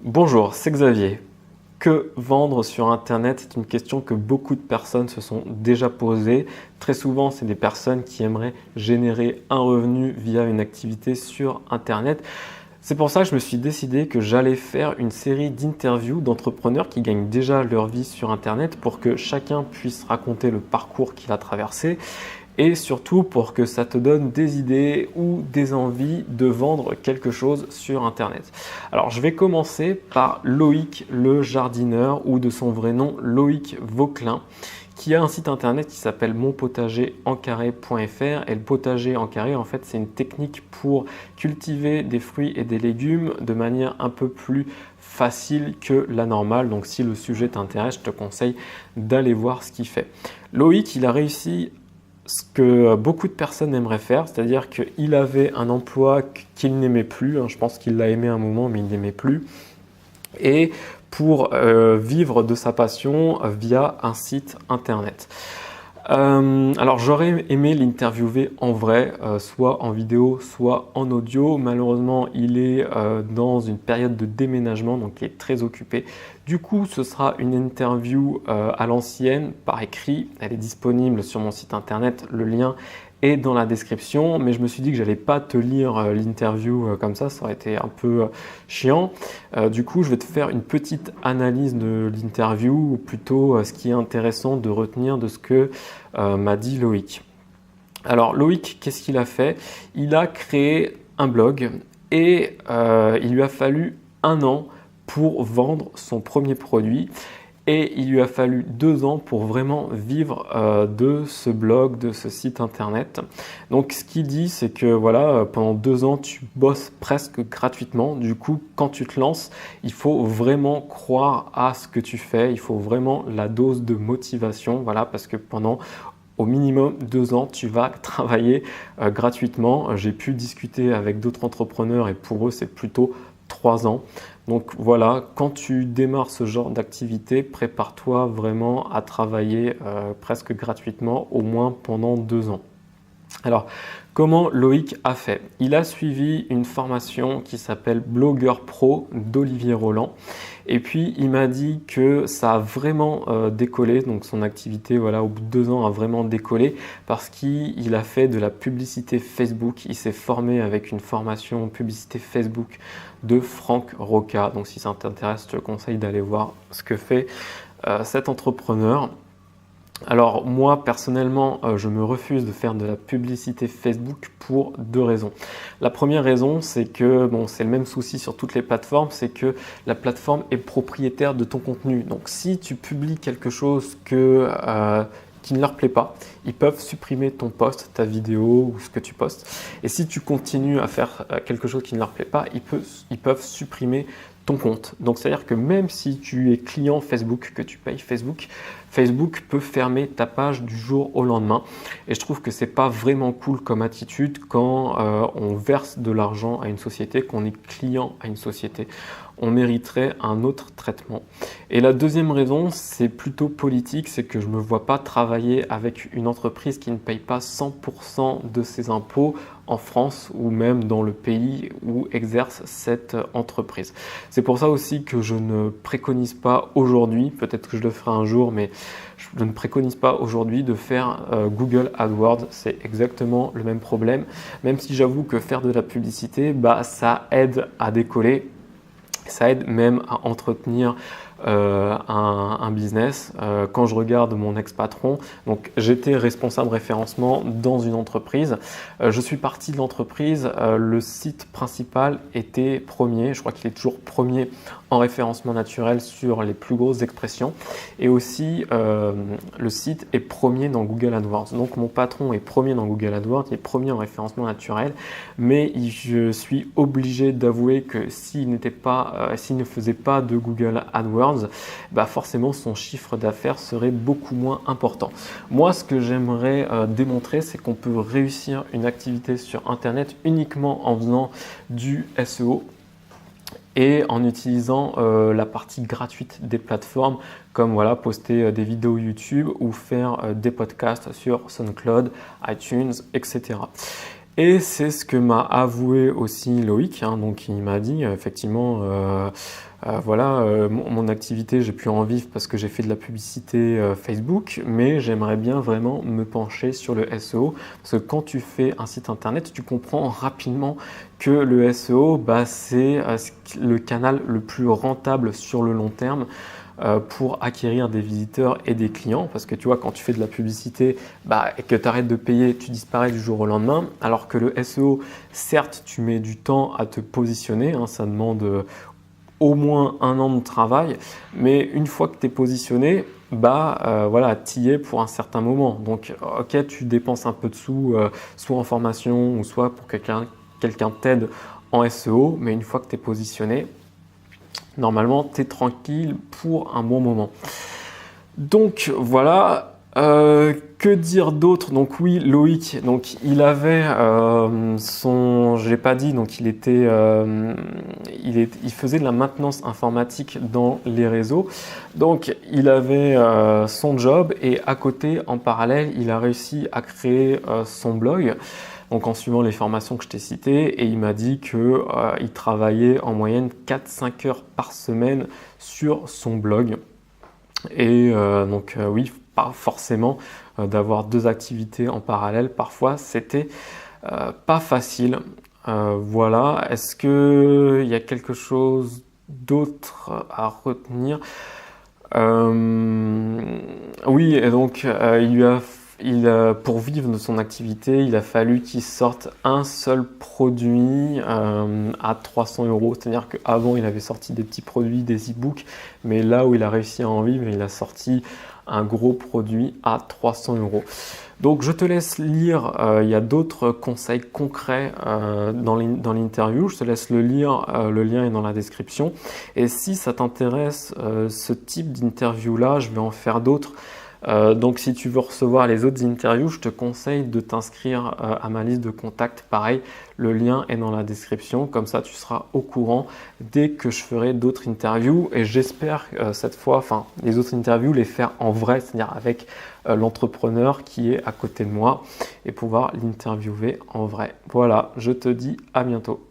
Bonjour, c'est Xavier. Que vendre sur Internet? C'est une question que beaucoup de personnes se sont déjà posées. Très souvent, c'est des personnes qui aimeraient générer un revenu via une activité sur Internet. C'est pour ça que je me suis décidé que j'allais faire une série d'interviews d'entrepreneurs qui gagnent déjà leur vie sur Internet pour que chacun puisse raconter le parcours qu'il a traversé et surtout pour que ça te donne des idées ou des envies de vendre quelque chose sur Internet. Alors je vais commencer par Loïc le jardineur ou de son vrai nom Loïc Vauquelin qui a un site internet qui s'appelle monpotagerencarré.fr et le potager en carré en fait c'est une technique pour cultiver des fruits et des légumes de manière un peu plus facile que la normale. Donc si le sujet t'intéresse, je te conseille d'aller voir ce qu'il fait. Loïc, il a réussi ce que beaucoup de personnes aimeraient faire, c'est-à-dire qu'il avait un emploi qu'il n'aimait plus, je pense qu'il l'a aimé un moment mais il n'aimait plus, et pour vivre de sa passion via un site internet. Alors j'aurais aimé l'interviewer en vrai, soit en vidéo, soit en audio. Malheureusement, il est dans une période de déménagement, donc il est très occupé. Du coup, ce sera une interview à l'ancienne, par écrit. Elle est disponible sur mon site internet. Le lien est dans la description, mais je me suis dit que j'allais pas te lire l'interview comme ça aurait été un peu chiant. Du coup, je vais te faire une petite analyse de l'interview, ou plutôt ce qui est intéressant de retenir de ce que m'a dit Loïc. Alors Loïc, qu'est-ce qu'il a fait? Il a créé un blog et il lui a fallu 1 an pour vendre son premier produit. Et il lui a fallu 2 ans pour vraiment vivre de ce blog, de ce site internet. Donc ce qu'il dit, c'est que voilà, pendant 2 ans, tu bosses presque gratuitement. Du coup, quand tu te lances, il faut vraiment croire à ce que tu fais. Il faut vraiment la dose de motivation, voilà, parce que pendant au minimum 2 ans, tu vas travailler gratuitement. J'ai pu discuter avec d'autres entrepreneurs et pour eux, c'est plutôt 3 ans. Donc voilà, quand tu démarres ce genre d'activité, prépare-toi vraiment à travailler presque gratuitement, au moins pendant 2 ans. Alors, comment Loïc a fait? Il a suivi une formation qui s'appelle Blogueur Pro d'Olivier Roland. Et puis, il m'a dit que ça a vraiment décollé. Donc, son activité, voilà, au bout de 2 ans, a vraiment décollé parce qu'il a fait de la publicité Facebook. Il s'est formé avec une formation publicité Facebook de Franck Roca. Donc, si ça t'intéresse, je te conseille d'aller voir ce que fait cet entrepreneur. Alors moi personnellement je me refuse de faire de la publicité Facebook pour 2 raisons. La première raison c'est que c'est le même souci sur toutes les plateformes, c'est que la plateforme est propriétaire de ton contenu. Donc si tu publies quelque chose qui ne leur plaît pas, ils peuvent supprimer ton post, ta vidéo ou ce que tu postes. Et si tu continues à faire quelque chose qui ne leur plaît pas, ils peuvent supprimer ton compte. Donc c'est-à-dire que même si tu es client Facebook, que tu payes Facebook, Facebook peut fermer ta page du jour au lendemain. Et je trouve que c'est pas vraiment cool comme attitude quand on verse de l'argent à une société, qu'on est client à une société. On mériterait un autre traitement. Et la deuxième raison, c'est plutôt politique, c'est que je ne me vois pas travailler avec une entreprise qui ne paye pas 100% de ses impôts en France ou même dans le pays où exerce cette entreprise. C'est pour ça aussi que je ne préconise pas aujourd'hui, peut-être que je le ferai un jour, mais je ne préconise pas aujourd'hui de faire Google AdWords. C'est exactement le même problème, même si j'avoue que faire de la publicité, ça aide à décoller. Ça aide même à entretenir un business. Quand je regarde mon ex-patron, donc j'étais responsable référencement dans une entreprise. Je suis parti de l'entreprise. Le site principal était premier. Je crois qu'il est toujours premier en référencement naturel sur les plus grosses expressions. Et aussi, le site est premier dans Google AdWords. Donc mon patron est premier dans Google AdWords, il est premier en référencement naturel. Mais je suis obligé d'avouer que s'il ne faisait pas de Google AdWords, forcément son chiffre d'affaires serait beaucoup moins important. Moi, ce que j'aimerais démontrer, c'est qu'on peut réussir une activité sur Internet uniquement en faisant du SEO et en utilisant la partie gratuite des plateformes comme poster des vidéos YouTube ou faire des podcasts sur SoundCloud, iTunes, etc. Et c'est ce que m'a avoué aussi Loïc, donc il m'a dit effectivement Voilà, mon activité, j'ai pu en vivre parce que j'ai fait de la publicité Facebook, mais j'aimerais bien vraiment me pencher sur le SEO, parce que quand tu fais un site internet, tu comprends rapidement que le SEO, bah, c'est le canal le plus rentable sur le long terme pour acquérir des visiteurs et des clients, parce que tu vois, quand tu fais de la publicité bah, et que tu arrêtes de payer, tu disparais du jour au lendemain, alors que le SEO, certes, tu mets du temps à te positionner, hein, ça demande au moins 1 an de travail, mais une fois que tu es positionné, bah voilà, tu y es pour un certain moment. Donc, ok, tu dépenses un peu de sous, soit en formation ou soit pour quelqu'un t'aide en SEO, mais une fois que tu es positionné, normalement, tu es tranquille pour un bon moment. Donc voilà. Que dire d'autre? Donc oui, Loïc, donc il avait je l'ai pas dit, donc il faisait de la maintenance informatique dans les réseaux. Donc il avait son job et à côté, en parallèle, il a réussi à créer son blog. Donc en suivant les formations que je t'ai citées, et il m'a dit qu'il travaillait en moyenne 4-5 heures par semaine sur son blog. Et oui, pas forcément d'avoir 2 activités en parallèle. Parfois, c'était pas facile. Voilà. Est-ce qu'il y a quelque chose d'autre à retenir? Oui, et donc pour vivre de son activité, il a fallu qu'il sorte un seul produit à 300 euros. C'est-à-dire qu'avant, il avait sorti des petits produits, des e-books, mais là où il a réussi à en vivre, il a sorti un gros produit à 300 euros. Donc je te laisse lire, il y a d'autres conseils concrets dans l'interview, je te laisse le lire, le lien est dans la description. Et si ça t'intéresse, ce type d'interview-là, je vais en faire d'autres. Donc si tu veux recevoir les autres interviews, je te conseille de t'inscrire à ma liste de contacts. Pareil, le lien est dans la description, comme ça tu seras au courant dès que je ferai d'autres interviews. Et j'espère cette fois, les autres interviews, les faire en vrai, c'est-à-dire avec l'entrepreneur qui est à côté de moi et pouvoir l'interviewer en vrai. Voilà, je te dis à bientôt.